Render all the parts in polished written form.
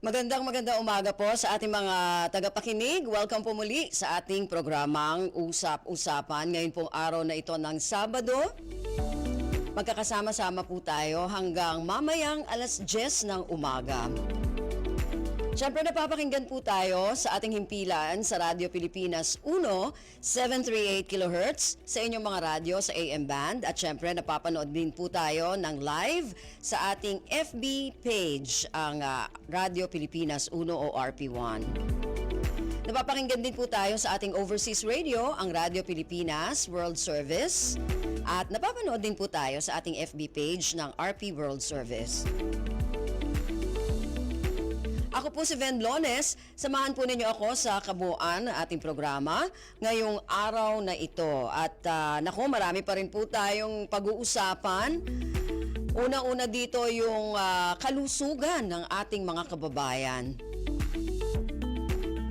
Magandang umaga po sa ating mga tagapakinig. Welcome po muli sa ating programang Usap-Usapan. Ngayon pong araw na ito ng Sabado. Magkakasama-sama po tayo hanggang mamayang alas 10 ng umaga. Siyempre napapakinggan po tayo sa ating himpilan sa Radyo Pilipinas 1, 738 kHz sa inyong mga radyo sa AM band at siyempre napapanood din po tayo ng live sa ating FB page ang Radyo Pilipinas 1 o RP1. Napapakinggan din po tayo sa ating overseas radio, ang Radyo Pilipinas World Service at napapanood din po tayo sa ating FB page ng RP World Service. Ako po si Ven Blones, samahan po ninyo ako sa kabuuan ng ating programa ngayong araw na ito. At marami pa rin po tayong pag-uusapan. Una-una dito yung kalusugan ng ating mga kababayan.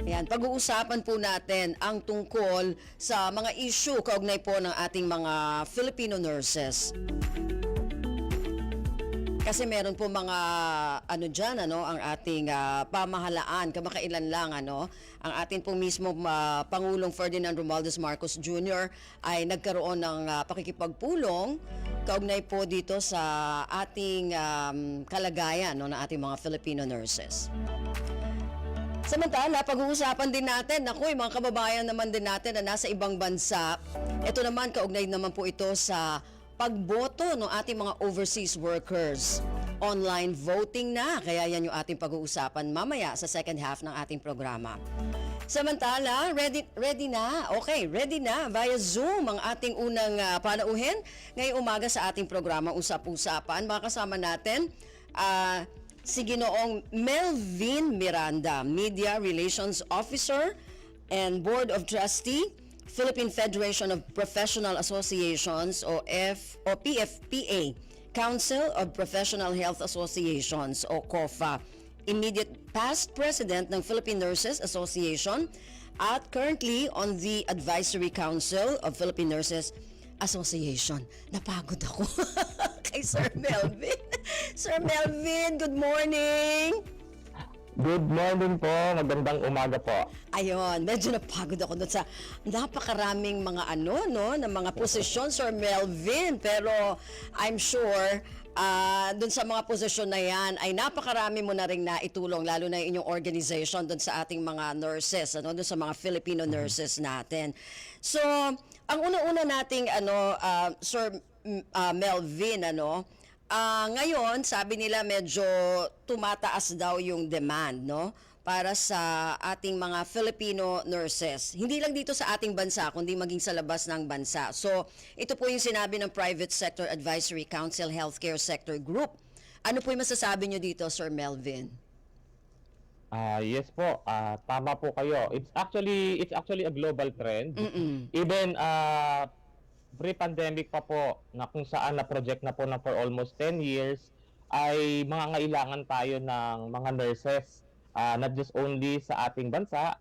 Ayan, pag-uusapan po natin ang tungkol sa mga issue kaugnay po ng ating mga Filipino nurses. Kasi meron po mga ang ating pamahalaan, kamakailan lang ang ating po mismo Pangulong Ferdinand Romualdez Marcos Jr. ay nagkaroon ng pakikipagpulong kaugnay po dito sa ating kalagayan ng ating mga Filipino nurses. Samantala, pag-uusapan din natin, yung mga kababayan naman din natin na nasa ibang bansa, ito naman kaugnay naman po ito sa pagboto ng ating mga overseas workers. Online voting na, kaya yan yung ating pag-uusapan mamaya sa second half ng ating programa. Samantala, ready na? Okay, ready na via Zoom ang ating unang panauhin ngayong umaga sa ating programa Usap-Usapan. Mga kasama natin, si Ginoong Melvin Miranda, Media Relations Officer and Board of Trustee, Philippine Federation of Professional Associations o PFPA, Council of Professional Health Associations o COFA, immediate past president ng Philippine Nurses Association at currently on the Advisory Council of Philippine Nurses Association. Napagod ako kay Sir Melvin. Sir Melvin, good morning! Good morning po, magandang umaga po. Ayun, medyo napagod ako doon sa napakaraming mga na mga posisyon, Sir Melvin. Pero I'm sure doon sa mga posisyon na yan ay napakarami mo na rin naitulong, lalo na yung inyong organization doon sa ating mga nurses, doon sa mga Filipino nurses natin. So, ang una-una nating Sir Melvin, ngayon, sabi nila medyo tumataas daw yung demand, para sa ating mga Filipino nurses. Hindi lang dito sa ating bansa, kundi maging sa labas ng bansa. So, ito po yung sinabi ng Private Sector Advisory Council Healthcare Sector Group. Ano po yung masasabi nyo dito, Sir Melvin? Yes po, tama po kayo. It's actually a global trend. Even pre-pandemic pa po na kung saan na-project na po na for almost 10 years ay mangangailangan tayo ng mga nurses, not just only sa ating bansa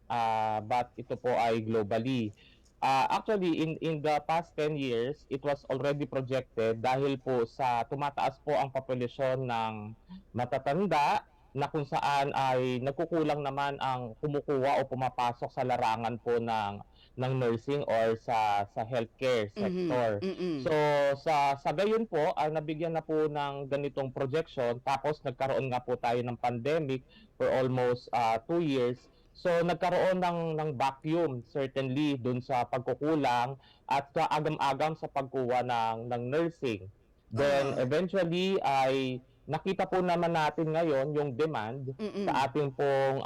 but ito po ay globally. Actually, in the past 10 years, it was already projected dahil po sa tumataas po ang populasyon ng matatanda na kung saan ay nagkukulang naman ang kumukuha o pumapasok sa larangan po ng nursing or sa healthcare sector. So sa gayon po, nabigyan na po ng ganitong projection, tapos nagkaroon nga po tayo ng pandemic for almost 2 years. So nagkaroon ng vacuum certainly dun sa pagkukulang at kaagam-agam sa pagkuha ng nursing. Then eventually ay nakita po naman natin ngayon yung demand sa ating pong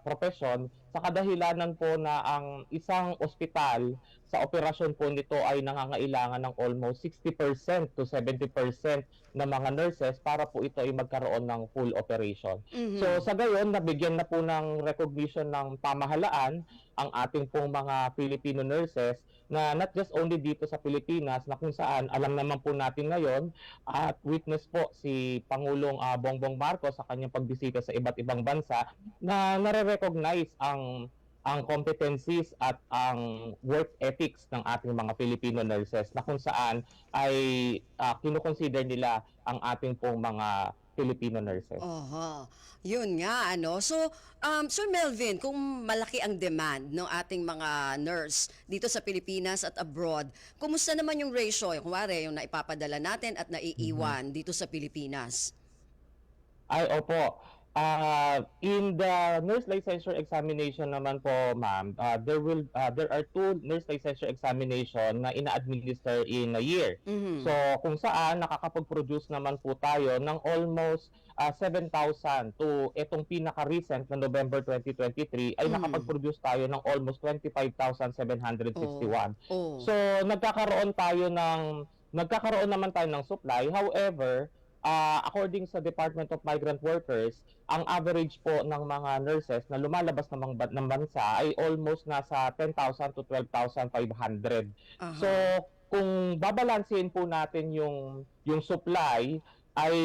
profession sa kadahilanan po na ang isang ospital sa operasyon po nito ay nangangailangan ng almost 60% to 70% ng mga nurses para po ito ay magkaroon ng full operation. So sa gayon, nabigyan na po ng recognition ng pamahalaan ang ating pong mga Filipino nurses na not just only dito sa Pilipinas na kung saan alam naman po natin ngayon at witness po si Pangulong Bongbong Marcos sa kanyang pagbisita sa iba't ibang bansa na nare-recognize ang competencies at ang work ethics ng ating mga Filipino nurses na kung saan ay kinukonsider nila ang ating pong mga Filipino nurses. Oho. Yun nga, ano. So, Sir Melvin, kung malaki ang demand ng ating mga nurse dito sa Pilipinas at abroad, kumusta naman yung ratio? Kunwari, yung naipapadala natin at naiiwan dito sa Pilipinas? Ay, opo. In the nurse licensure examination naman po, ma'am, there are two nurse licensure examination na ina-administer in a year. Mhm. So, kung saan nakakapag-produce naman po tayo ng almost 7,000 to itong pinaka-recent na November 2023 ay nakapag-produce tayo ng almost 25,761. Oh. So, nagkakaroon naman tayo ng supply. However, according sa Department of Migrant Workers, ang average po ng mga nurses na lumalabas ng bansa ay almost nasa 10,000 to 12,500. Aha. So, kung babalansin po natin yung supply, ay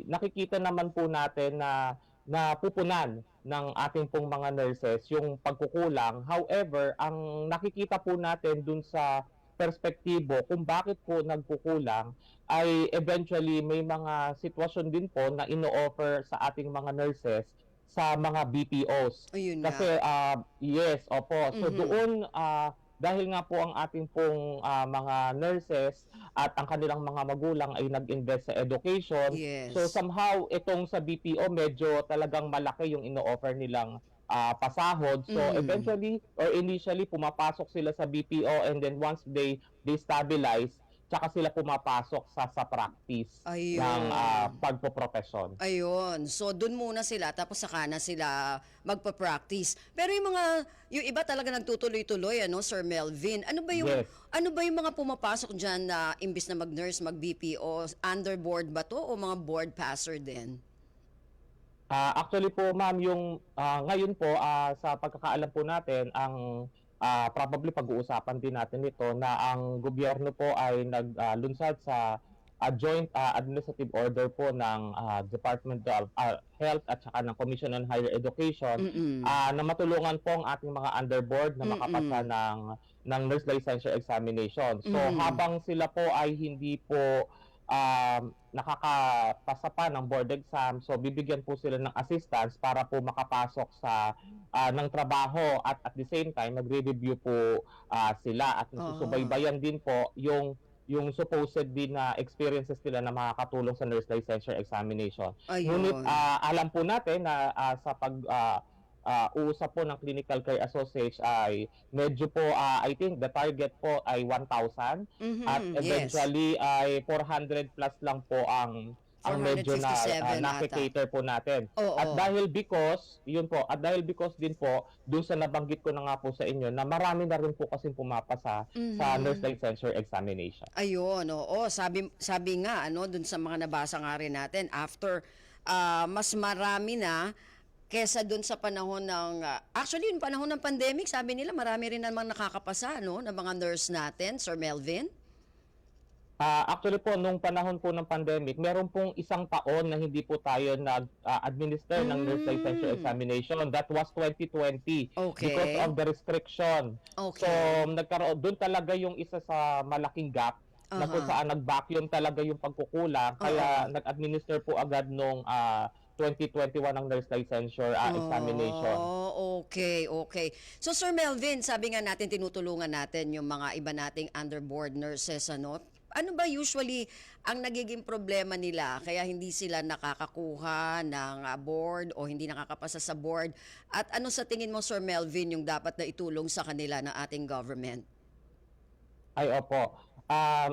nakikita naman po natin na napupunan ng ating pong mga nurses yung pagkukulang. However, ang nakikita po natin dun sa perspektibo kung bakit po nagkukulang ay eventually may mga sitwasyon din po na ino-offer sa ating mga nurses sa mga BPOs. Ayun Kasi nga. yes, opo. So Mhm. doon dahil nga po ang ating pong mga nurses at ang kanilang mga magulang ay nag-invest sa education. Yes. So somehow itong sa BPO medyo talagang malaki yung ino-offer nilang pasahod. So eventually or initially pumapasok sila sa BPO and then once they stabilize, tsaka sila pumapasok sa practice ng Ayun. pagpoprofesyon. Ayun. So, dun muna sila, tapos saka na sila magpa-practice. Pero yung iba talaga nagtutuloy-tuloy, ano, Sir Melvin? Yes. Ano ba yung mga pumapasok dyan na imbis na mag-nurse, mag-BPO, underboard ba to o mga board passer din? Actually po ma'am, yung ngayon po sa pagkakaalam po natin, ang probably pag-uusapan din natin ito na ang gobyerno po ay naglunsad sa joint administrative order po ng Department of Health at saka ng Commission on Higher Education na matulungan po ang ating mga underboard na makapasa ng nurse licensure examination. So habang sila po ay hindi po nakakapasa pa ng board exam, so bibigyan po sila ng assistance para po makapasok sa ng trabaho at the same time nagre-review po sila at nasusubaybayan din po yung supposed din na experiences nila na makakatulong sa nurse licensure examination. Ayun. Ngunit alam po natin na sa uusap po ng Clinical Care Associates ay medyo po, I think the target po ay 1,000 at Yes. eventually ay 400 plus lang po ang medyo na 457 ata. nakikater po natin. Oo. At dahil because din po dun sa nabanggit ko na nga po sa inyo na marami na rin po kasing pumapasa sa nurse licensure examination. Ayun, oo. Sabi nga, ano, dun sa mga nabasa nga rin natin, after mas marami na kesa dun sa panahon ng, actually, yung panahon ng pandemic, sabi nila marami rin namang nakakapasa, no, ng mga nurse natin, Sir Melvin? Actually po, nung panahon po ng pandemic, meron pong isang taon na hindi po tayo nag-administer ng nurse licensure examination. That was 2020 Okay. because of the restriction. Okay. So, doon talaga yung isa sa malaking gap na kung saan nag-vacuum talaga yung pagkukulang. Kaya nag-administer po agad nung 2021 ng nurse licensure examination. Oh, okay. So Sir Melvin, sabi nga natin tinutulungan natin yung mga iba nating underboard nurses, ano? Ano ba usually ang nagiging problema nila kaya hindi sila nakakakuha ng board o hindi nakakapasa sa board? At ano sa tingin mo, Sir Melvin, yung dapat na itulong sa kanila ng ating government? Ay, opo.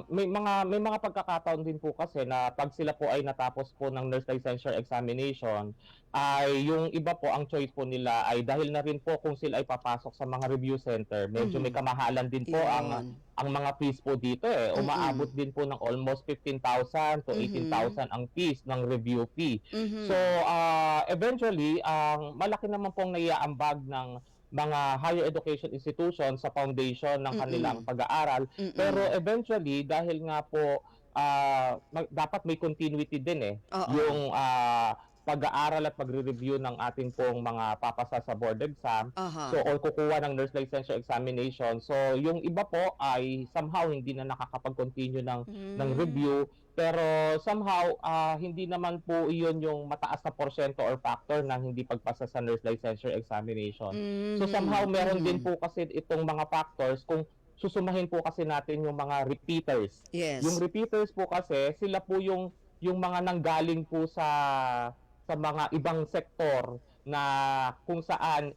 May mga pagkakataon din po kasi na pag sila po ay natapos po ng nurse licensure examination, ay yung iba po ang choice po nila ay dahil na rin po kung sila ay papasok sa mga review center, medyo may kamahalan din po Yun. ang mga fees po dito eh. Umaabot din po ng almost 15,000 to 18,000 ang fees ng review fee. So eventually, ang malaki naman pong naiaambag ng mga higher education institutions sa foundation ng kanilang pag-aaral. Pero eventually, dahil nga po dapat may continuity din eh. Oo. Yung pag-aaral at pagre-review ng ating pong mga papasa sa board exam. Aha. So, or kukuha ng nurse licensure examination. So, yung iba po ay somehow hindi na nakakapag-continue ng review. Pero somehow, hindi naman po iyon yung mataas na porsyento or factor ng hindi pagpasa sa nurse licensure examination. So, somehow meron din po kasi itong mga factors kung susumahin po kasi natin yung mga repeaters. Yes. Yung repeaters po kasi, sila po yung mga nanggaling po sa mga ibang sektor na kung saan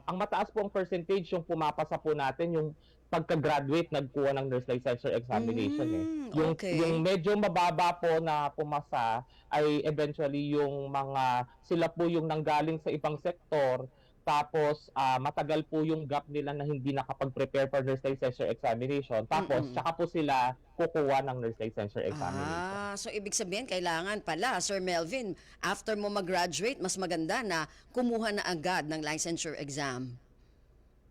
ang mataas po ang percentage yung pumapasa po natin yung pagka-graduate nagkuha ng nurse licensure examination Okay. Yung medyo mababa po na pumasa ay eventually yung mga sila po yung nanggaling sa ibang sektor tapos matagal po yung gap nila na hindi nakapag-prepare for nurse licensure examination tapos tsaka po sila kukuha ng nurse licensure examination. So ibig sabihin, kailangan pala, Sir Melvin, after mo mag-graduate, mas maganda na kumuha na agad ng licensure exam.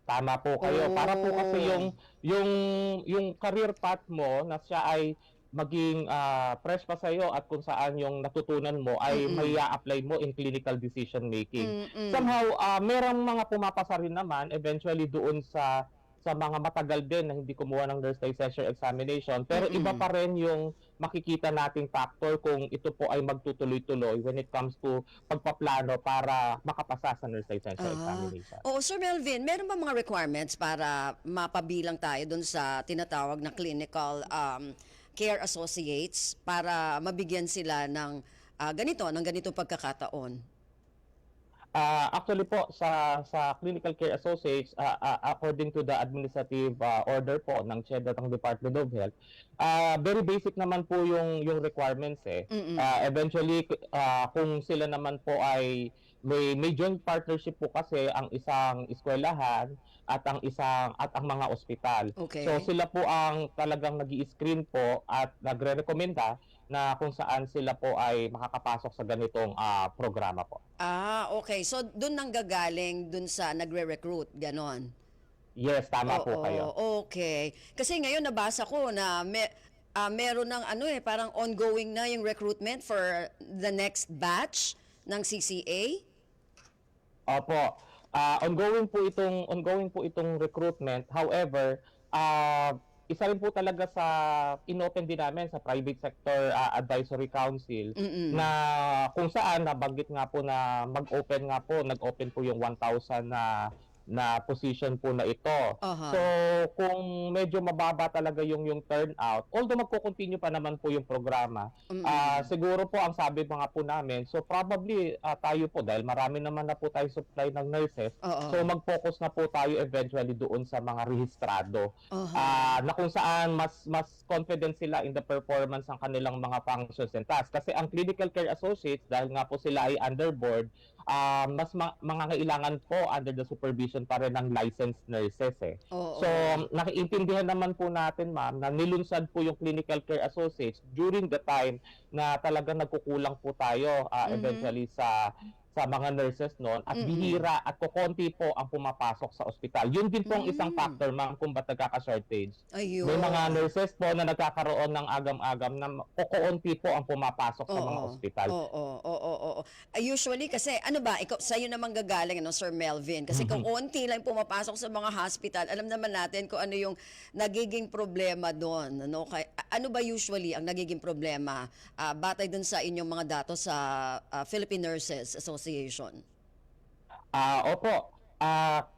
Tama po kayo. Para po kasi Oh. yung career path mo na siya ay maging fresh pa sa iyo at kung saan yung natutunan mo ay may apply mo in clinical decision making. Somehow merong mga pumapasa rin naman eventually doon sa mga matagal din na hindi kumuha ng nurse licensure examination pero iba pa rin yung makikita nating factor kung ito po ay magtutuloy-tuloy when it comes to pagpaplano para makapasa sa nurse licensure examination. Oo, Sir Melvin, meron ba mga requirements para mapabilang tayo dun sa tinatawag na clinical care associates para mabigyan sila ng ganitong pagkakataon? Actually po sa clinical care associates according to the administrative order po ng CHED at ng Department of Health very basic naman po yung requirements eventually kung sila naman po ay may joint partnership po kasi ang isang eskwelahan at ang mga ospital. Okay. So sila po ang talagang nag-i-screen po at nagre-rekomenda na kung saan sila po ay makakapasok sa ganitong programa po. Okay. So dun nang gagaling dun sa nagre-recruit, ganon. Yes, tama po Oo, kayo. okay. Kasi ngayon nabasa ko na meron ng parang ongoing na yung recruitment for the next batch ng CCA. Opo. Ongoing po itong recruitment. However, isa rin po talaga sa inopen din namin sa Private Sector Advisory Council na kung saan nabanggit nga po na nag-open po yung 1,000 na position po na ito. Aha. So, kung medyo mababa talaga yung turnout, although magko-continue pa naman po yung programa, siguro po ang sabi mga po namin, so probably tayo po, dahil marami naman na po tayo supply ng nurses, Oo. so mag-focus na po tayo eventually doon sa mga rehistrado. Na kung saan mas confident sila in the performance ng kanilang mga functions and tasks. Kasi ang clinical care associates, dahil nga po sila ay under board, mas mangangailangan po under the supervision pa rin ng licensed nurses Oo. So, nakiintindihan naman po natin, ma'am, na nilunsad po yung clinical care associates during the time na talagang nagkukulang po tayo eventually sa mga nurses noon at bihira at kukonti po ang pumapasok sa ospital. Yun din po ang isang factor, ma'am, kung ba't nagkaka-shortage. Ayun. May mga nurses po na nagkakaroon ng agam-agam na kukonti po ang pumapasok sa mga ospital. Oo. Usually kasi ikaw sa'yo naman gagaling Sir Melvin, kasi kung onti lang pumapasok sa mga hospital, alam naman natin kung ano yung nagiging problema doon, ano ba usually ang nagiging problema batay dun sa inyong mga datos sa Philippine Nurses Association? Opo.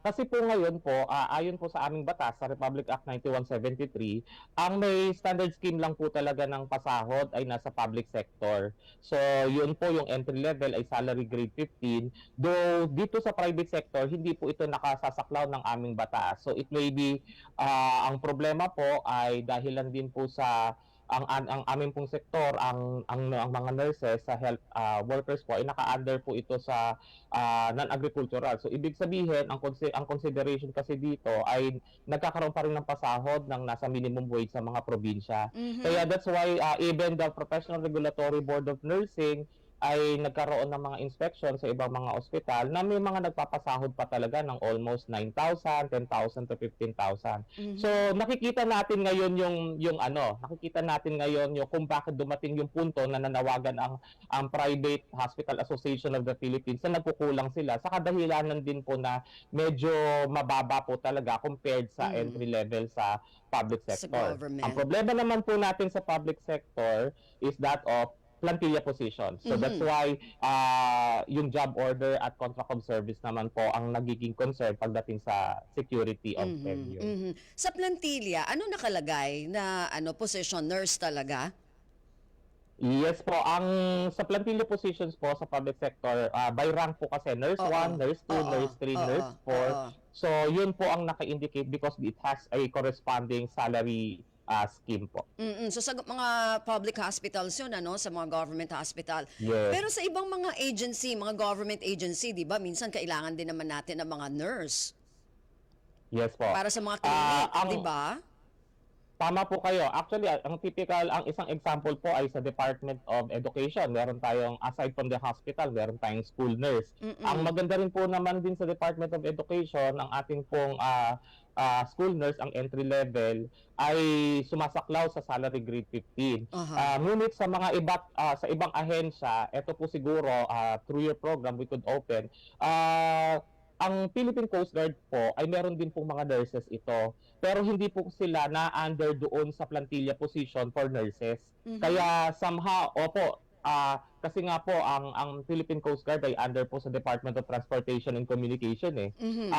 Kasi po ngayon po, ayon po sa aming batas sa Republic Act 9173, ang may standard scheme lang po talaga ng pasahod ay nasa public sector. So, yun po yung entry level ay salary grade 15. Though dito sa private sector, hindi po ito nakasasaklaw ng aming batas. So, it may be, ang problema po ay dahilan din po sa ang aming pong sektor, ang mga nurses sa health workers po ay naka-under po ito sa non-agricultural. So ibig sabihin ang consideration kasi dito ay nagkakaroon pa rin ng pasahod ng nasa minimum wage sa mga probinsya. Kaya that's why even the Professional Regulatory Board of Nursing ay nagkaroon ng mga inspection sa ibang mga ospital na may mga nagpapasahod pa talaga ng almost 9,000, 10,000 to 15,000. So Mhm. nakikita natin ngayon nakikita natin ngayon yung kung bakit dumating yung punto na nanawagan ang Private Hospital Association of the Philippines na nagkukulang sila sa kadahilanan din po na medyo mababa po talaga compared sa Mm. entry level sa public Sa sector. Ang government. problema naman po natin sa public sector is that of plantilla position. So that's Mhm. why yung job order at contract of service naman po ang nagiging concern pagdating sa security of Mhm. tenure. Mhm. Sa plantilla, ano nakalagay na position nurse talaga? Yes po, ang sa plantilla positions po sa public sector, by rank po kasi nurse Oo. 1, nurse 2, Oo. nurse 3, Oo. nurse 4. Oo. So yun po ang naka-indicate because it has a corresponding salary scheme po. Mm. So sa mga public hospitals 'yun sa mga government hospital. Yes. Pero sa ibang mga agency, mga government agency, 'di ba, minsan kailangan din naman natin ng mga nurse Yes po. para sa mga clinic, 'di Ang ba? Tama po kayo. Actually, ang isang example po ay sa Department of Education. Meron tayong, aside from the hospital, meron tayong school nurse. Ang Mm. maganda rin po naman din sa Department of Education, ang ating pong school nurse, ang entry level, ay sumasaklaw sa salary grade 15. Aha. Ngunit sa ibang ahensya, ito po siguro, through your program, we could open, ang Philippine Coast Guard po ay meron din pong mga nurses ito. Pero hindi po sila na-under doon sa plantilla position for nurses. Mhm. Kaya somehow, kasi nga po ang Philippine Coast Guard ay under po sa Department of Transportation and Communication eh. Mhm.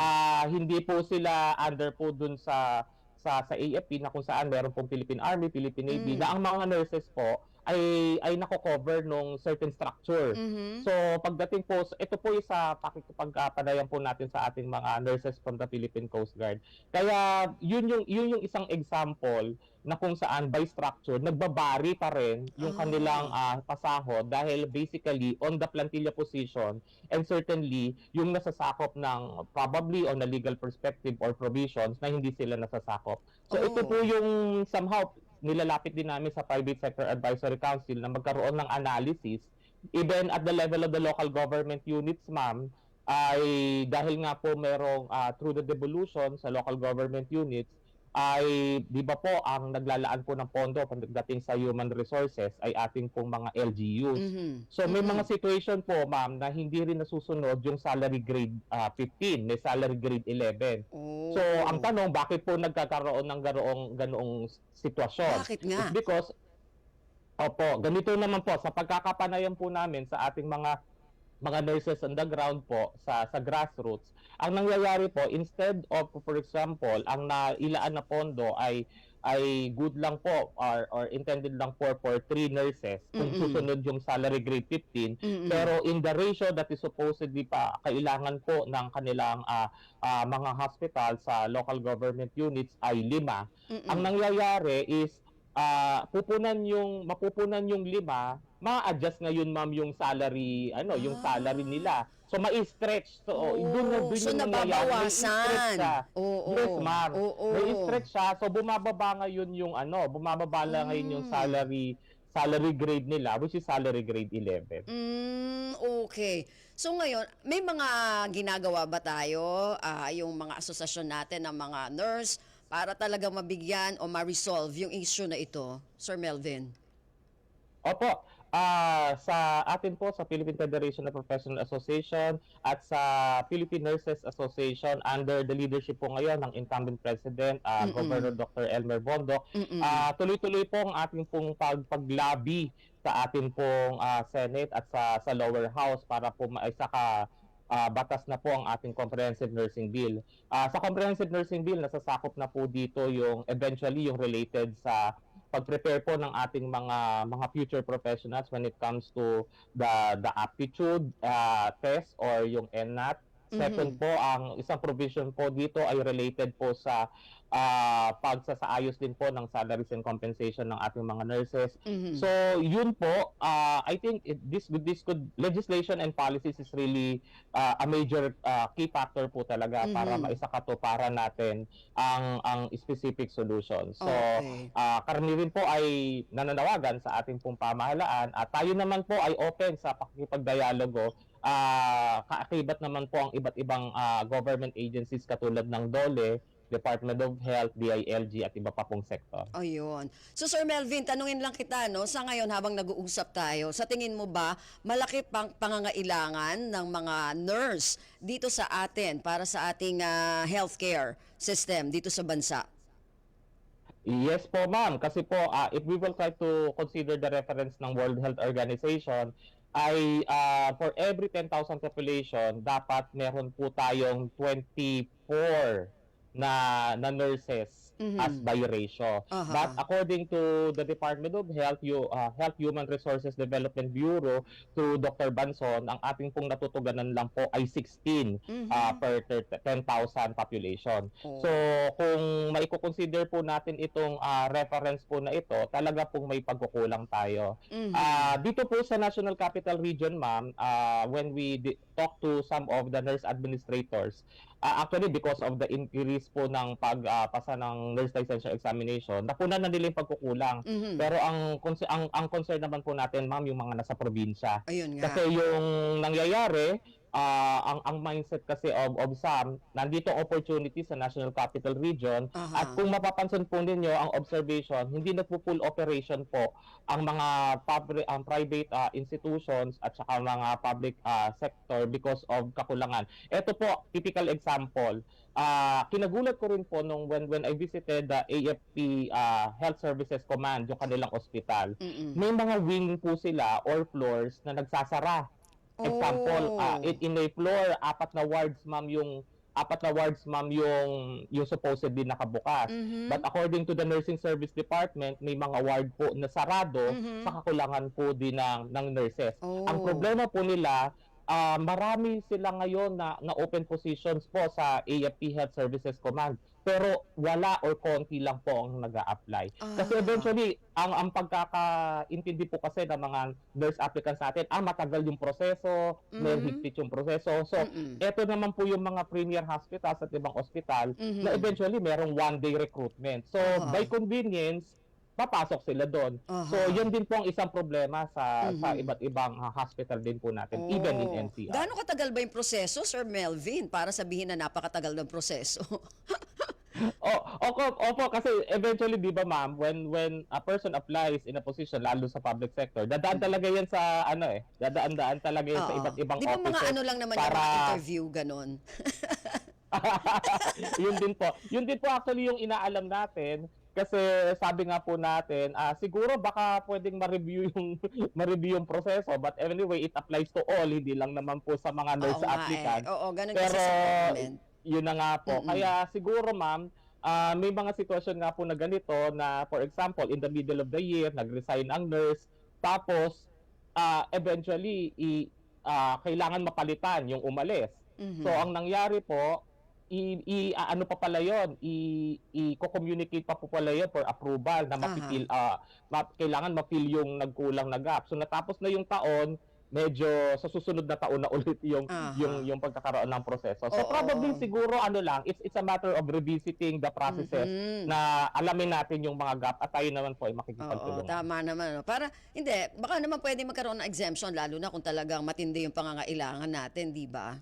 Hindi po sila under po doon sa AFP na kung saan meron pong Philippine Army, Philippine Navy Mm. na ang mga nurses po ay nako-cover nung certain structure. Mhm. So pagdating po, ito po yung sa pakikipagpadayan po natin sa ating mga nurses from the Philippine Coast Guard. Kaya yun yung isang example na kung saan by structure nagbabari pa rin yung kanilang pasahod dahil basically on the plantilla position, and certainly yung nasasakop ng probably on a legal perspective or provisions na hindi sila nasasakop. So ito po Oh. yung somehow nilalapit din namin sa Private Sector Advisory Council na magkaroon ng analysis even at the level of the local government units, ma'am, ay dahil nga po merong through the devolution sa local government units, ay di ba po ang naglalaan po ng pondo pagdating sa human resources ay ating pong mga LGUs. Mhm. So may Mm. mga situation po, ma'am, na hindi rin nasusunod yung salary grade 15, may salary grade 11. So ang Oh. tanong, bakit po nagkakaroon ng ganoong sitwasyon? Bakit nga? It's because opo, ganito naman po sa pagkakapanayan po namin sa ating mga nurses on the ground po sa grassroots. Ang nangyayari po, instead of for example, ang nailaan na pondo ay good lang po or intended lang for 3 nurses kung Mm. susunod yung salary grade 15, Mm. pero in the ratio that is supposedly pa kailangan po ng kanilang mga hospital sa local government units ay 5. Ang Mm. nangyayari is mapupunan yung 5, ma-adjust ngayon, ma'am, yung salary yung salary Ah. nila. So mai-stretch. So dun Oh, so yung nangyayari. May stretch nababawasan. siya. Oo. Yes, ma'am. Oo. May stretch siya. So bumababa ngayon bumababa lang ngayon yung salary grade nila, which is salary grade 11. Okay. So ngayon, may mga ginagawa ba tayo, yung mga asosasyon natin ng mga nurse para talaga mabigyan o ma-resolve yung issue na ito, Sir Melvin? Opo. Sa atin po, sa Philippine Federation of Professional Association at sa Philippine Nurses Association, under the leadership po ngayon ng incumbent president, Governor Dr. Elmer Bondoc, Mm. tuloy-tuloy po ang ating pong paglabi sa atin pong Senate at sa lower house para po maisaka batas na po ang ating comprehensive nursing bill. Sa comprehensive nursing bill, nasasakop na po dito yung eventually yung related sa pag-prepare po ng ating mga future professionals when it comes to the aptitude test or yung ENAT Second po, ang isang provision po dito ay related po sa pagsasaayos din po ng salaries and compensation ng ating mga nurses. Mhm. So, yun po, I think this could legislation and policies is really a major key factor po talaga para Mhm. maisakatuparan natin ang specific solution. So, Okay. karami rin po ay nananawagan sa ating pong pamahalaan at tayo naman po ay open sa pakikipagdialogo. Kaakibat naman po ang iba't ibang government agencies katulad ng DOLE, Department of Health, DILG at iba pa pong sektor. Ayun. So Sir Melvin, tanungin lang kita, no, sa ngayon habang nag-uusap tayo, sa tingin mo ba malaki pang pangangailangan ng mga nurse dito sa atin para sa ating healthcare system dito sa bansa? Yes po ma'am, kasi po if we will try to consider the reference ng World Health Organization, ay for every 10,000 population, dapat meron po tayong 24 na nurses as Mhm. by ratio. But Aha. according to the Department of Health, Health Human Resources Development Bureau, to Dr. Banson, ang ating pong natutuganan lang po ay 16 Mhm. per 10,000 population. So, Oh. kung maiko-consider po natin itong reference po na ito, talaga pong may pagkukulang tayo. Mhm. Dito po sa National Capital Region, ma'am, when we talk to some of the nurse administrators, actually because of the increase po ng pagpasa ng nurse licensure examination, napunan na nila yung pagkukulang. Mhm. Pero ang concern naman po natin, ma'am, yung mga nasa probinsya. Ayun nga. Kasi yung nangyayari, ang mindset kasi of some, nandito ang opportunity sa National Capital Region at Aha. kung mapapansin po ninyo ang observation, hindi nagpo-full operation po ang mga private institutions at saka mga public sector because of kakulangan. Ito po, typical example. Kinagulat ko rin po nung when I visited the AFP Health Services Command, yung kanilang ospital. Mm. May mga wing po sila or floors na nagsasara. Example, Oh. in a floor, apat na wards ma'am yung supposedly nakabukas. Mhm. But according to the nursing service department, may mga ward po na sarado Mhm. sa kakulangan po din ng nurses. Ang Oh. problema po nila, marami sila ngayon na open positions po sa AFP Health Services Command. Pero wala or konti lang po ang nag-a-apply. Kasi Ah. eventually, ang pagkakaintindi po kasi ng mga nurse applicants natin, matagal yung proseso, may Mhm. higpit yung proseso. So, Mm. eto naman po yung mga premier hospitals at ibang ospital na Mhm. eventually merong one-day recruitment. So, by Aha. convenience, papasok sila doon. So, Aha. yun din po ang isang problema sa Mhm. iba't ibang hospital din po natin, even in Oh. NCR. Gaano katagal ba yung proseso, Sir Melvin, para sabihin na napakatagal ng proseso? Opo, kasi eventually, di ba ma'am, when a person applies in a position, lalo sa public sector, dadaan talaga yan sa, dadaan-daan talaga yan sa Oo. iba't ibang Di ba mga offices ano lang naman yung para mga interview, ganon? Yun din po actually yung inaalam natin kasi sabi nga po natin, siguro baka pwedeng ma-review yung ma-review yung proseso, but anyway, it applies to all, hindi lang naman po sa mga Oo nurse nga eh. applicants. Oo, ganun kasi Pero sa government. yun na nga po. Mm-mm. Kaya siguro ma'am, may mga sitwasyon nga po na ganito na, for example, in the middle of the year, nag-resign ang nurse, tapos eventually kailangan mapalitan yung umalis. So Mhm. ang nangyari po, ano pa pala yun, i-communicate pa po pala yun for approval na mapipil, kailangan mapil yung nagkulang na gap. So natapos na yung taon, medyo sa susunod na taon na ulit yung Aha. yung pagkakaroon ng proseso. So Oo, probably oo. siguro it's a matter of revisiting the processes Mhm. na alamin natin yung mga gap at tayo naman po ay Oo, makikipagtulungan. tama naman. No? Para, hindi, baka naman pwede magkaroon ng exemption, lalo na kung talagang matindi yung pangangailangan natin, di ba?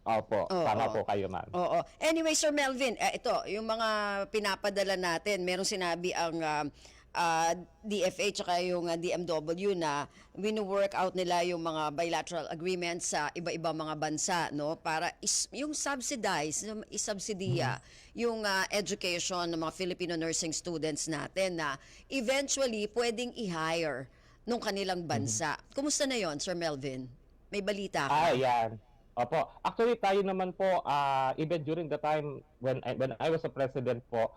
Opo, tama Oo. po kayo ma'am. Oo. Anyway, Sir Melvin, ito, yung mga pinapadala natin, merong sinabi ang DFA tsaka yung DMW na wino-work out nila yung mga bilateral agreements sa iba-ibang mga bansa, no? Para yung isubsidiya yung education ng mga Filipino nursing students natin na eventually pwedeng i-hire nung kanilang bansa. Kumusta na yon, Sir Melvin? May balita ka? Yan. Opo. Actually, tayo naman po, even during the time when I was a president po,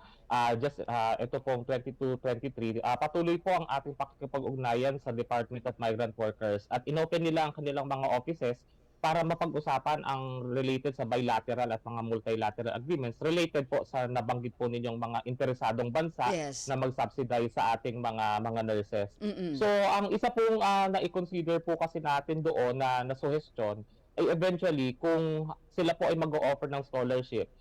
ito pong 22-23, patuloy po ang ating pakikipag-ugnayan sa Department of Migrant Workers at inopen nila ang kanilang mga offices para mapag-usapan ang related sa bilateral at mga multilateral agreements related po sa nabanggit po ninyong mga interesadong bansa Yes. na mag-subsidize sa ating mga nurses. Mm-mm. So ang isa pong na-consider po kasi natin doon na suggestion ay eventually kung sila po ay mag-o-offer ng scholarship,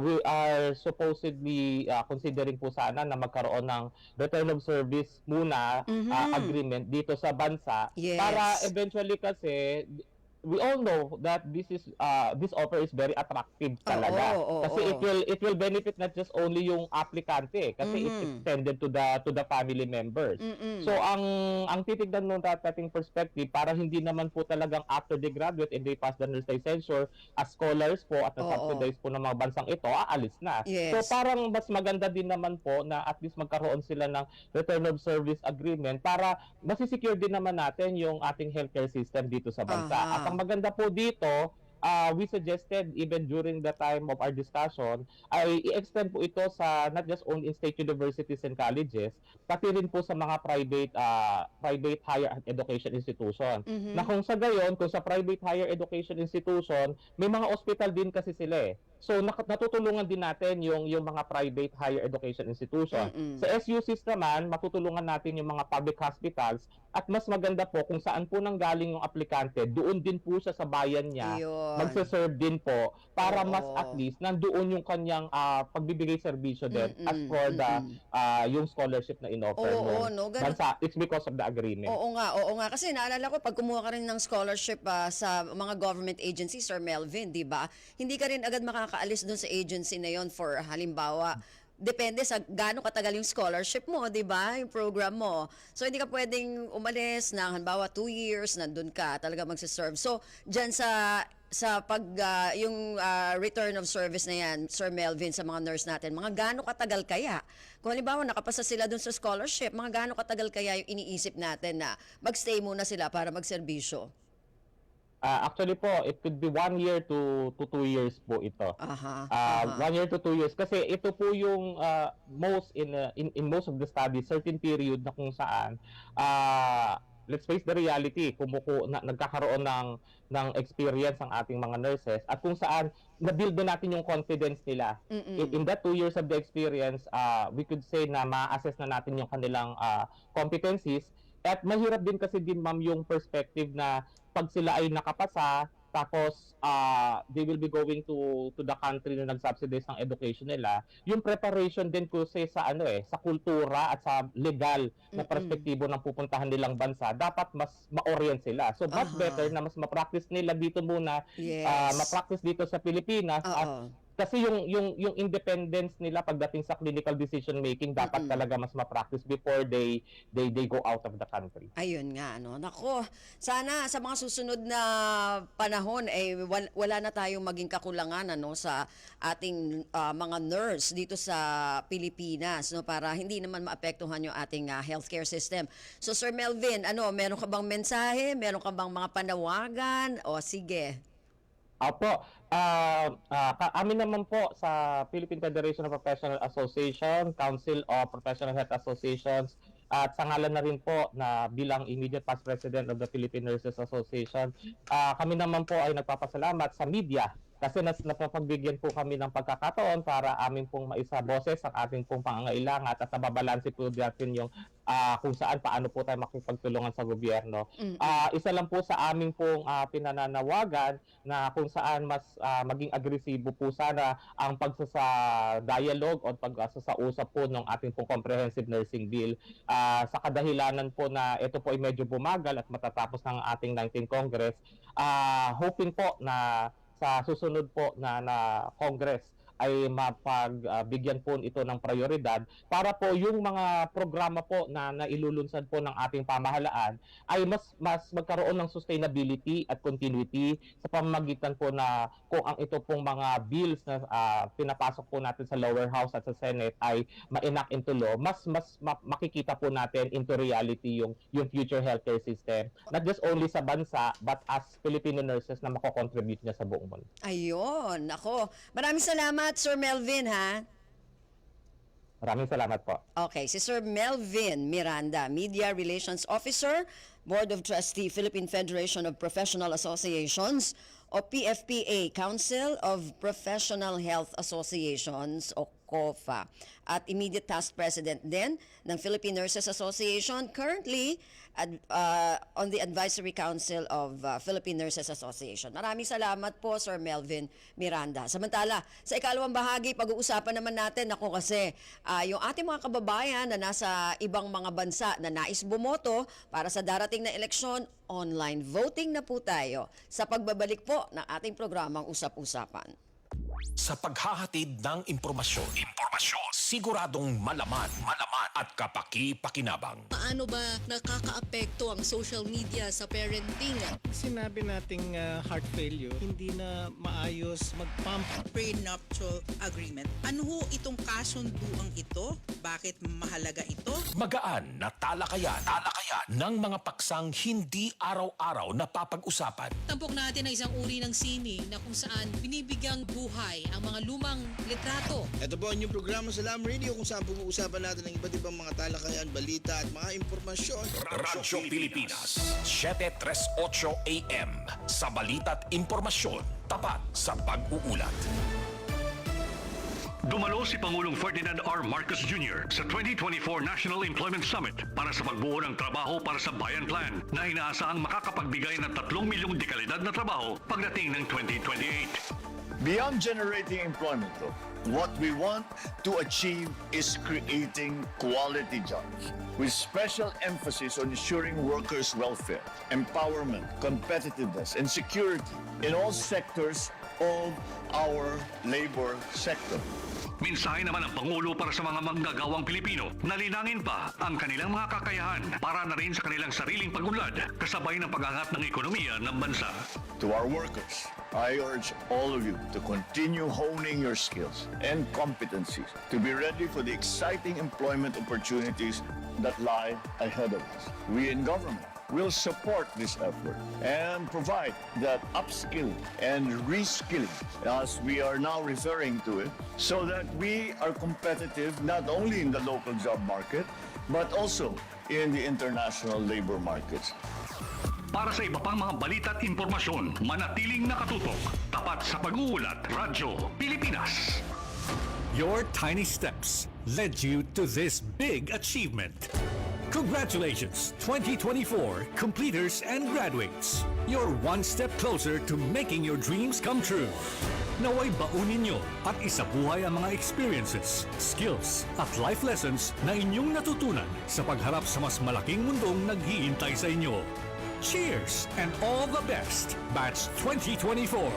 we are supposedly considering po sana na magkaroon ng return of service muna agreement dito sa bansa para Yes. eventually kasi we all know that this offer is very attractive talaga kasi it will benefit not just only yung aplikante kasi it's extended to the family members. So ang titignan nung dating perspective para hindi naman po talagang after they graduate and they pass the nurse licensure as scholars po at na-subsidize po ng mga bansang ito, aalis na. Yes. So parang mas maganda din naman po na at least magkaroon sila ng return of service agreement para masisecure din naman natin yung ating healthcare system dito sa bansa. At ang maganda po dito, we suggested even during the time of our discussion ay i-extend po ito sa not just only in state universities and colleges pati rin po sa mga private higher education institution. Na kung sa gayon, kung sa private higher education institution, may mga hospital din kasi sila eh. So natutulungan din natin yung mga private higher education institution. Sa SUCs naman, matutulungan natin yung mga public hospitals at mas maganda po kung saan po nanggaling yung aplikante, doon din po siya sa bayan niya, magse-serve din po para mas at least nandoon yung kanyang pagbibigay serbisyo din as for the yung scholarship na in-offer mo. Bansa, it's because of the agreement. Oo nga. Kasi naalala ko, pag kumuha ka rin ng scholarship sa mga government agencies, Sir Melvin, di ba? Hindi ka rin agad makakaalis dun sa agency na yon for halimbawa, depende sa gaano katagal yung scholarship mo, di ba? Yung program mo. So, hindi ka pwedeng umalis na, halimbawa, 2 years, nandun ka, talaga magsiserve. So, dyan sa yung return of service na yan, Sir Melvin, sa mga nurse natin, mga gaano katagal kaya? Kung halimbawa, nakapasa sila dun sa scholarship, mga gaano katagal kaya yung iniisip natin na magstay muna sila para magserbisyo? Actually po, it could be 1 year to 2 years po ito. 1 year to 2 years kasi ito po yung most in most of the studies, certain period na kung saan let's face the reality, nagkakaroon ng experience ang ating mga nurses at kung saan na-build na natin yung confidence nila. In that 2 years of the experience, we could say na ma-assess na natin yung kanilang competencies. At mahirap din kasi din ma'am yung perspective na pag sila ay nakapasa tapos they will be going to the country na nag-subsidize ng education nila, yung preparation din kasi sa sa kultura at sa legal na perspektibo ng pupuntahan nilang bansa, dapat mas ma-orient sila. So much better na mas ma-practice nila dito muna, ma-practice dito sa Pilipinas at kasi yung independence nila pagdating sa clinical decision making dapat talaga mas ma-practice before they go out of the country. Ayun nga, no. Nako, sana sa mga susunod na panahon wala na tayong maging kakulangan sa ating mga nurse dito sa Pilipinas, no, para hindi naman maapektuhan yung ating healthcare system. So Sir Melvin, meron ka bang mensahe? Meron ka bang mga panawagan? O sige. Opo, amin naman po sa Philippine Federation of Professional Association, Council of Professional Health Associations, at sa ngalan na rin po na bilang immediate past president of the Philippine Nurses Association, kami naman po ay nagpapasalamat sa media kasi napapagbigyan po kami ng pagkakataon para amin pong maisa-boses ang ating pong pangangailangan at nababalanse po natin yung kung saan paano po tayo makipagtulungan sa gobyerno. Isa lang po sa aming pong pinananawagan na kung saan mas maging agresibo po sana ang pagsasa-dialogue o pagsasa-usap po ng ating pong comprehensive nursing bill sa kadahilanan po na ito po ay medyo bumagal at matatapos ng ating 19th Congress. Hoping po na sa susunod po na Congress ay mapagbigyan po ito ng prioridad para po yung mga programa po na nailulunsad po ng ating pamahalaan ay mas magkaroon ng sustainability at continuity sa pamamagitan po na kung ang ito pong mga bills na pinapasok po natin sa lower house at sa Senate ay ma-enact into law, mas makikita po natin into reality yung future healthcare system, not just only sa bansa but as Filipino nurses na mako-contribute niya sa buong mundo. Ayun, ako. Maraming salamat, Sir Melvin, ha? Maraming salamat po. Okay, si Sir Melvin Miranda, Media Relations Officer, Board of Trustee, Philippine Federation of Professional Associations, o PFPA, Council of Professional Health Associations, o COFA, at immediate task president din ng Philippine Nurses Association, currently on the Advisory Council of Philippine Nurses Association. Maraming salamat po, Sir Melvin Miranda. Samantala, sa ikalawang bahagi, pag-uusapan naman natin, ako kasi, yung ating mga kababayan na nasa ibang mga bansa na nais bumoto para sa darating na eleksyon, online voting na po tayo sa pagbabalik po ng ating programang Usap-Usapan. Sa paghahatid ng impormasyon, siguradong malaman at kapaki-pakinabang. Paano ba nakakaapekto ang social media sa parenting? Sinabi nating heart failure, hindi na maayos mag-pump. Prenuptial agreement. Ano ho itong kasunduang ito? Bakit mahalaga ito? Magaan na talakayan ng mga paksang hindi araw-araw napapag-usapan. Tampok natin ang isang uri ng sining na kung saan binibigyang buhay ang mga lumang litrato. Ito po ang inyong programa sa Lam Radio kung saan pag-uusapan natin ng iba't ibang mga talakayan, balita at mga impormasyon. Radyo Pilipinas, 7:38 AM. Sa balita't impormasyon, tapat sa pag-uulat. Dumalo si Pangulong Ferdinand R. Marcos Jr. sa 2024 National Employment Summit para sa pagbuo ng trabaho para sa Bayan Plan na inaasahang makakapagbigay ng 3 milyong dekalidad na trabaho pagdating ng 2028. Beyond generating employment, though, what we want to achieve is creating quality jobs with special emphasis on ensuring workers' welfare, empowerment, competitiveness, and security in all sectors of our labor sector. Mensahe naman ng Pangulo para sa mga manggagawang Pilipino na linangin pa ang kanilang mga kakayahan para na rin sa kanilang sariling pagunlad kasabay ng pag-angat ng ekonomiya ng bansa. To our workers, I urge all of you to continue honing your skills and competencies to be ready for the exciting employment opportunities that lie ahead of us. We in government will support this effort and provide that upskilling and reskilling, as we are now referring to it, so that we are competitive not only in the local job market, but also in the international labor markets. Para sa iba pang mga balita at impormasyon, manatiling nakatutok. Tapat sa pag-uulat, Radyo Pilipinas. Your tiny steps led you to this big achievement. Congratulations, 2024 completers and graduates. You're one step closer to making your dreams come true. Naway baunin nyo at isabuhay ang mga experiences, skills at life lessons na inyong natutunan sa pagharap sa mas malaking mundong naghihintay sa inyo. Cheers and all the best, Batch 2024!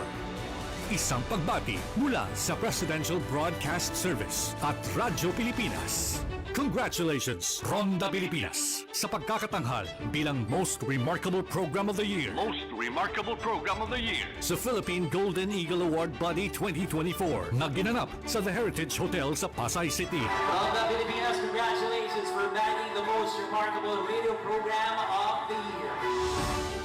Isang pagbati mula sa Presidential Broadcast Service at Radyo Pilipinas. Congratulations, Ronda Pilipinas, sa pagkakatanghal bilang Most Remarkable Program of the Year. Most Remarkable Program of the Year. Sa Philippine Golden Eagle Award Body 2024 na ginanap sa The Heritage Hotel sa Pasay City. Ronda Pilipinas, congratulations for bagging the Most Remarkable Radio Program of the Year.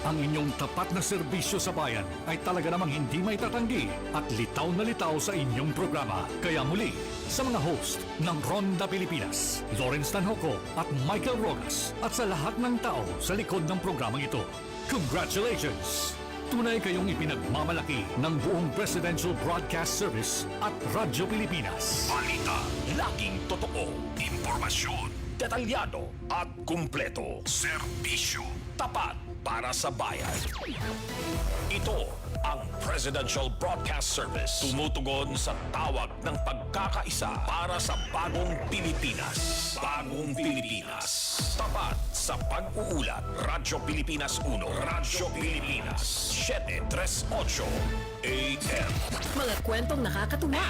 Ang inyong tapat na serbisyo sa bayan ay talaga namang hindi may tatanggi at litaw na litaw sa inyong programa. Kaya muli, sa mga host ng Ronda Pilipinas, Lawrence Tanhoco at Michael Rogas, at sa lahat ng tao sa likod ng programang ito, congratulations! Tunay kayong ipinagmamalaki ng buong Presidential Broadcast Service at Radyo Pilipinas. Balita, laging totoo, impormasyon, detalyado at kumpleto. Serbisyo, tapat para sa bayan. Ito ang Presidential Broadcast Service. Tumutugon sa tawag ng pagkakaisa para sa bagong Pilipinas. Bagong Pilipinas. Tapat sa pag-uulat. Radyo Pilipinas 1. Radyo Pilipinas 738 AM. Mga kwentong nakakatuwa.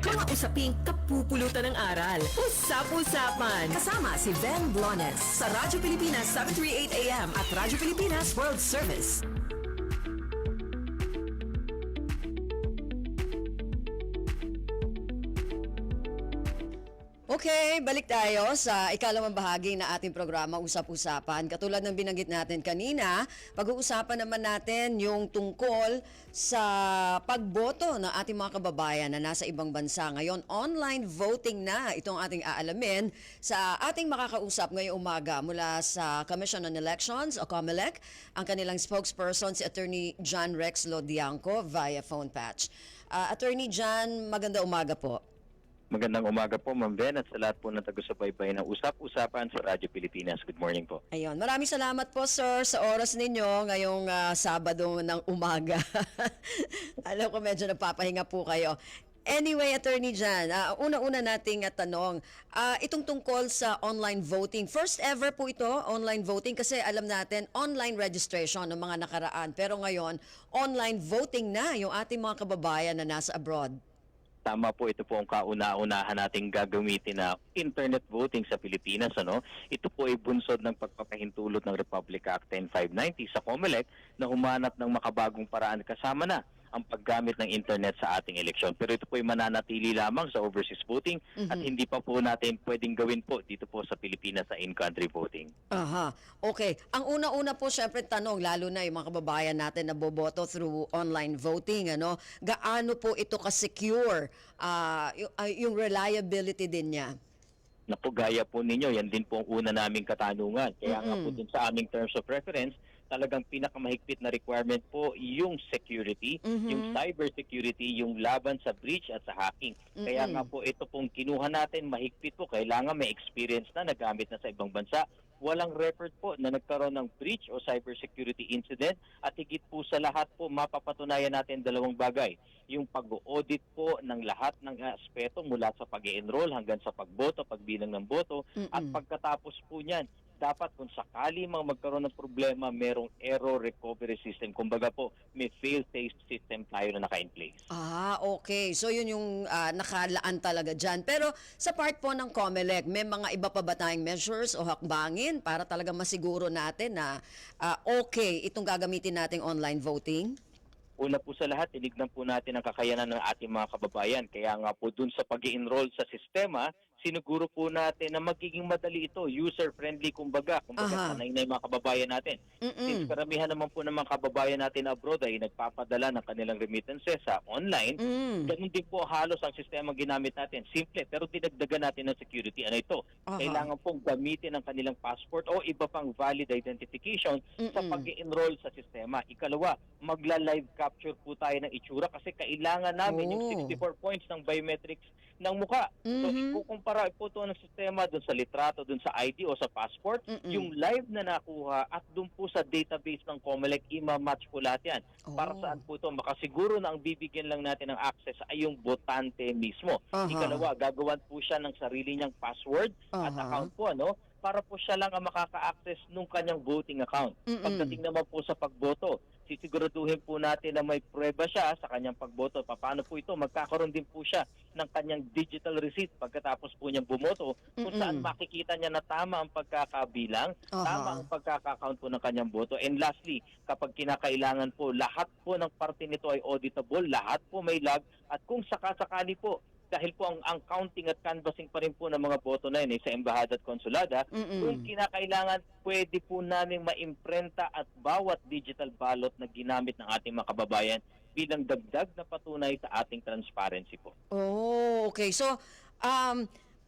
Mga usaping kapupulutan ng aral. Usap-usapan. Kasama si Ben Blones sa Radyo Pilipinas 738 AM at Radyo Pilipinas World Service. Okay, balik tayo sa ikalawang bahagi na ating programa Usap-Usapan. Katulad ng binanggit natin kanina, pag-uusapan naman natin yung tungkol sa pagboto ng ating mga kababayan na nasa ibang bansa. Ngayon, online voting na itong ating aalamin sa ating makakausap ngayong umaga mula sa Commission on Elections o COMELEC, ang kanilang spokesperson si Attorney John Rex Lodianco via phone patch. Attorney John, maganda umaga po. Magandang umaga po, Ma'am Ben, at sa lahat po ng taga-subaybay ng Usap-Usapan sa Radyo Pilipinas. Good morning po. Ayun, maraming salamat po sir sa oras ninyo ngayong Sabado ng umaga. Alam ko medyo nagpapahinga po kayo. Anyway, Attorney John, una-una nating tanong, itong tungkol sa online voting. First ever po ito, online voting, kasi alam natin, online registration ng mga nakaraan. Pero ngayon, online voting na yung ating mga kababayan na nasa abroad. Tama po, ito po ang kauna-unahan nating gagamitin na internet voting sa Pilipinas. Ito po ay bunsod ng pagpapahintulot ng Republic Act 10590 sa COMELEC na humanap ng makabagong paraan kasama na ang paggamit ng internet sa ating eleksyon. Pero ito po ay mananatili lamang sa overseas voting at hindi pa po natin pwedeng gawin po dito po sa Pilipinas sa in-country voting. Aha. Okay. Ang una-una po syempre tanong, lalo na yung mga kababayan natin na boboto through online voting, gaano po ito ka-secure, yung reliability din niya? Naku, gaya po ninyo, yan din po ang una naming katanungan. Kaya nga po din sa aming terms of reference, talagang pinakamahigpit na requirement po yung security, yung cyber security, yung laban sa breach at sa hacking. Kaya nga po ito pong kinuha natin, mahigpit po, kailangan may experience na, nagamit na sa ibang bansa. Walang record po na nagkaroon ng breach o cybersecurity incident at higit po sa lahat po mapapatunayan natin dalawang bagay. Yung pag-audit po ng lahat ng aspeto mula sa pag-enroll hanggang sa pagboto, pagbilang ng boto at pagkatapos po niyan, dapat kung sakali magkaroon ng problema, merong error recovery system. Kumbaga po, may fail-safe system tayo na naka-in place. Okay. So yun yung nakalaan talaga dyan. Pero sa part po ng COMELEC, may mga iba pa ba tayong measures o hakbangin para talaga masiguro natin na okay itong gagamitin nating online voting? Una po sa lahat, tinignan po natin ang kakayanan ng ating mga kababayan. Kaya nga po dun sa pag-i-enroll sa sistema, siniguro po natin na magiging madali ito, user-friendly kumbaga sanay na yung mga kababayan natin. Since karamihan naman po ng mga kababayan natin abroad ay nagpapadala ng kanilang remittances sa online, ganun din po halos ang sistema ginamit natin. Simple, pero dinagdagan natin ng security. Ano ito? Kailangan pong gamitin ang kanilang passport o iba pang valid identification sa pag-i-enroll sa sistema. Ikalawa, magla-live capture po tayo ng itsura kasi kailangan namin yung 64 points ng biometrics ng mukha. So, ikukumpara po ito ng sistema dun sa litrato, dun sa ID o sa passport, yung live na nakuha at dun po sa database ng COMELEC, ima-match po lahat yan. Para saan po ito? Makasiguro na ang bibigyan lang natin ng access ay yung botante mismo. Ikalawa, gagawan po siya ng sarili niyang password at account po, para po siya lang ang makaka-access nung kanyang voting account. Pagdating naman po sa pagboto, sisiguraduhin po natin na may prueba siya sa kanyang pagboto. Paano po ito? Magkakaroon din po siya ng kanyang digital receipt pagkatapos po niyang bumoto kung saan makikita niya na tama ang pagkakabilang, tama ang pagkaka-count po ng kanyang boto. And lastly, kapag kinakailangan po, lahat po ng parte nito ay auditable, lahat po may log at kung sakasakali po, dahil po ang counting at canvassing pa rin po ng mga boto na yun sa embahada at konsulada, kung kinakailangan, pwede po namin maimprenta at bawat digital ballot na ginamit ng ating mga kababayan bilang dagdag na patunay sa ating transparency po. Okay. So,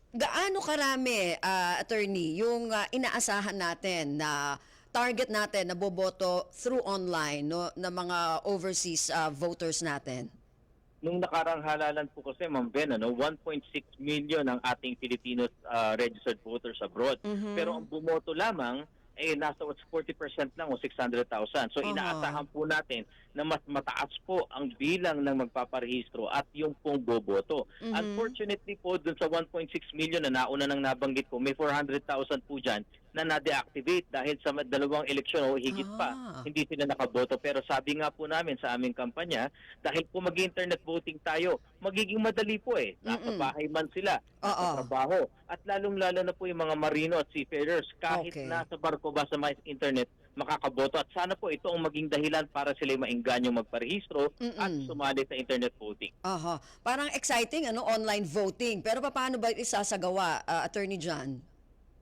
gaano karami, attorney, yung inaasahan natin na target natin na boboto through online na mga overseas voters natin? Nung nakarang halalan po kasi, Ma'am Ben, 1.6 million ang ating Filipino registered voters abroad. Pero ang bumoto lamang ay nasa 40% lang o 600,000. So inaasahan po natin na mas mataas po ang bilang ng magpaparehistro at yung pong boboto. Unfortunately po, dun sa 1.6 million na nauna nang nabanggit ko, may 400,000 po dyan na na-deactivate dahil sa dalawang eleksyon o higit pa, hindi sila nakaboto. Pero sabi nga po namin sa aming kampanya, dahil po mag-internet voting tayo, magiging madali po Nasa bahay man sila, nasa trabaho. At lalong-lalo na po yung mga marino at seafarers, kahit nasa barko ba sa internet, makakaboto. At sana po ito ang maging dahilan para sila maengganyo magparehistro at sumali sa internet voting. Aha. Parang exciting, online voting. Pero paano ba isasagawa, Attorney John?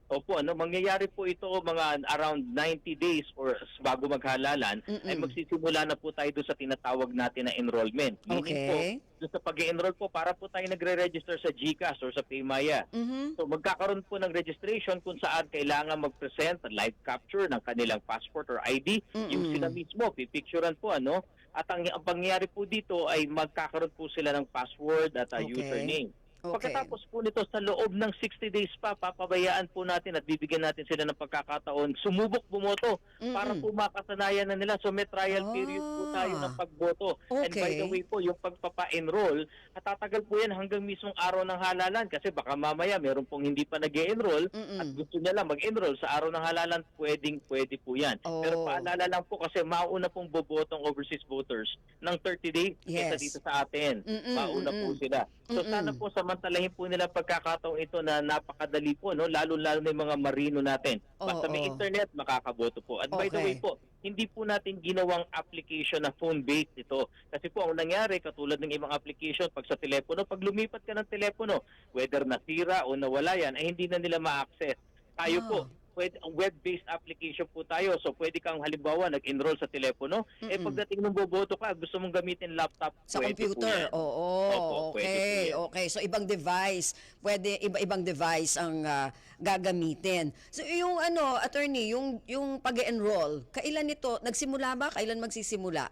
Opo, mangyayari po ito mga around 90 days or bago maghalalan, ay magsisimula na po tayo doon sa tinatawag natin na enrollment. Meaning po, doon sa pag-enroll po, para po tayo nagre-register sa GCash or sa Paymaya. So magkakaroon po ng registration kung saan kailangan mag-present live capture ng kanilang passport or ID. Yung sila mismo, pipicturean po, At ang pangyayari po dito ay magkakaroon po sila ng password at username. Pagkatapos po nito, sa loob ng 60 days pa, papabayaan po natin at bibigyan natin sila ng pagkakataon sumubok bumoto para po makasanayan na nila. So may trial period po tayo ng pagboto. And by the way po, yung pagpapa-enroll, tatagal po yan hanggang mismong araw ng halalan kasi baka mamaya meron pong hindi pa nag-e-enroll at gusto nila mag-enroll sa araw ng halalan, pwede po yan. Pero paalala lang po kasi mauna pong boboto ang overseas voters ng 30 days kaysa dito sa atin. Mauna po sila. So sana po samantalahin po nila pagkakataong ito na napakadali po, lalo-lalo na yung mga marino natin. Basta may internet, makakaboto po. At by the way po, hindi po natin ginawang application na phone-based ito. Kasi po ang nangyari, katulad ng ibang application, pag sa telepono, pag lumipat ka ng telepono, whether nasira o nawala yan, ay hindi na nila ma-access. Tayo po, web-based application po tayo. So pwede kang halimbawa nag-enroll sa telepono, pagdating ng boboto ka, gusto mong gamitin laptop, sa computer. Okay. So ibang device, iba-ibang device ang gagamitin. So yung attorney, yung pag-enroll, kailan ito nagsimula ba? Kailan magsisimula?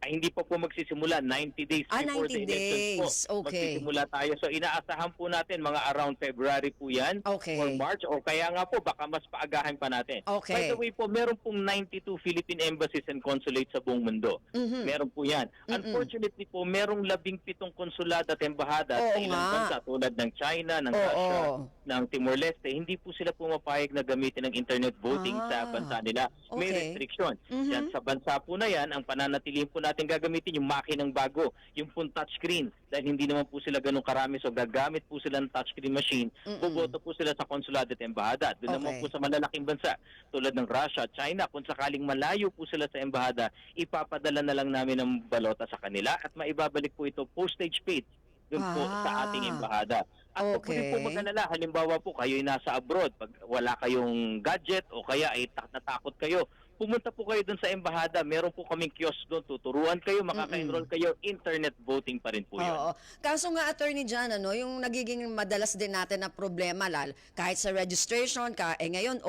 Hindi pa po magsisimula, 90 days before 90 the elections po. Magsisimula tayo. So inaasahan po natin mga around February po yan or March o kaya nga po baka mas paagahan pa natin. By the way po, meron pong 92 Philippine embassies and consulates sa buong mundo. Meron po yan. Unfortunately po, merong 17 konsulad at embahada sa ilang bansa tulad ng China, ng Russia, ng Timor-Leste. Hindi po sila pumapayag na gamitin ng internet voting sa bansa nila. May restriction. Yan sa bansa po na yan, ang pananatilihin po natin gagamitin yung makinang bago, yung pong touchscreen. Dahil hindi naman po sila ganun karami, so gagamit po sila ng touchscreen machine, buboto po sila sa konsulado at embahada. Doon naman po sa malalaking bansa, tulad ng Russia, China, kung sakaling malayo po sila sa embahada, ipapadala na lang namin ng balota sa kanila at maibabalik po ito postage paid doon po sa ating embahada. At kung po mag-alala, halimbawa po kayo'y nasa abroad, pag wala kayong gadget o kaya ay natakot kayo, pumunta po kayo doon sa embahada. Meron po kaming kiosk doon. Tuturuan kayo, makaka-enroll kayo. Internet voting pa rin po yun. Kaso nga, Attorney John, yung nagiging madalas din natin na problema, kahit sa registration, ngayon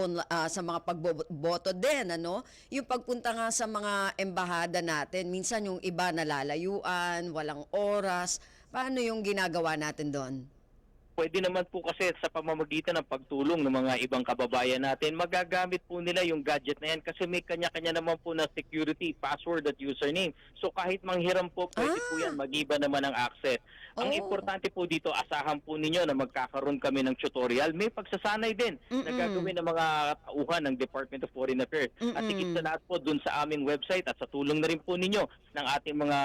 sa mga pagboto din, yung pagpunta nga sa mga embahada natin, minsan yung iba nalalayuan, walang oras. Paano yung ginagawa natin doon? Pwede naman po kasi sa pamamagitan ng pagtulong ng mga ibang kababayan natin, magagamit po nila yung gadget na yan kasi may kanya-kanya naman po na security, password at username. So kahit manghiram po, pwede po yan, mag-iba naman ang access. Ang importante po dito, asahan po ninyo na magkakaroon kami ng tutorial. May pagsasanay din na gagawin ng mga tauhan ng Department of Foreign Affairs. At higit sa lahat po dun sa aming website at sa tulong na rin po ninyo ng ating mga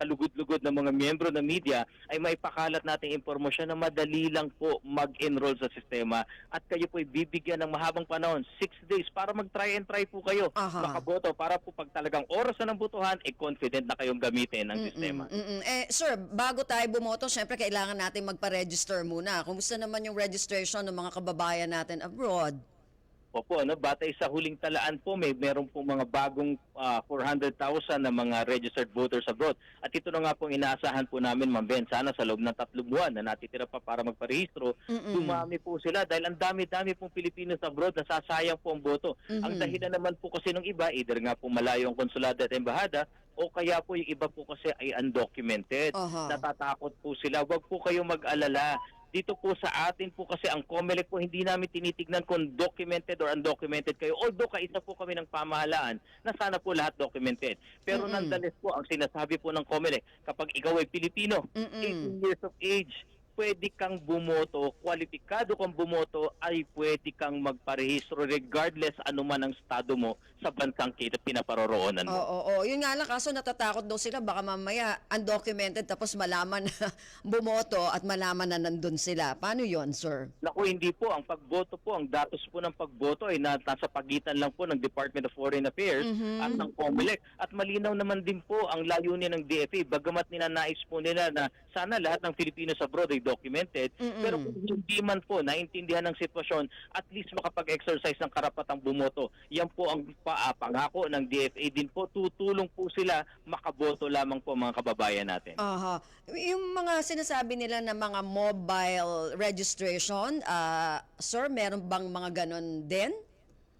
kalugod-lugod na mga miyembro ng media ay maipakalat nating impormasyon na madali lang po mag-enroll sa sistema at kayo po bibigyan ng mahabang panahon, 6 days para mag-try and try po kayo makaboto para po pag talagang oras na ng botohan, confident na kayong gamitin ang sistema. Sir, bago tayo bumoto, syempre kailangan natin magpa-register muna. Kumusta naman yung registration ng mga kababayan natin abroad? Opo, batay sa huling talaan po, meron po mga bagong 400,000 na mga registered voters abroad. At ito na nga po inaasahan po namin, Ma'am Ben, sana sa loob ng 3 buwan na natitira pa para magparehistro, dumami po sila dahil ang dami-dami pong Pilipinos abroad na sasayang po ang boto. Ang dahilan naman po kasi ng iba, either nga po malayo ang konsulado at embahada, o kaya po yung iba po kasi ay undocumented. Natatakot po sila. Huwag po kayong mag-alala. Dito po sa atin po kasi ang COMELEC po hindi namin tinitignan kung documented or undocumented kayo. Although kaisa po kami ng pamahalaan na sana po lahat documented. Pero nonetheless po ang sinasabi po ng COMELEC, kapag ikaw ay Pilipino, 18 years of age, pwede kang bumoto, kwalipikado kang bumoto, ay pwede kang magparehistro regardless anuman ang estado mo sa bansang pinaparoroonan mo. Oo. Yun nga lang, kaso natatakot daw sila, baka mamaya undocumented tapos malaman na bumoto at malaman na nandun sila. Paano yon, sir? Naku, hindi po. Ang pagboto po, ang datos po ng pagboto ay nasa pagitan lang po ng Department of Foreign Affairs at ng COMELEC. At malinaw naman din po ang layunin ng DFA, bagamat ninanais po nila na sana lahat ng Filipinos abroad ay documented, pero kung hindi man po naintindihan ng sitwasyon, at least makapag-exercise ng karapatang bumoto. Yan po ang pangako ng DFA din po. Tutulong po sila makaboto lamang po mga kababayan natin. Aha. Yung mga sinasabi nila na mga mobile registration, sir, meron bang mga ganon din?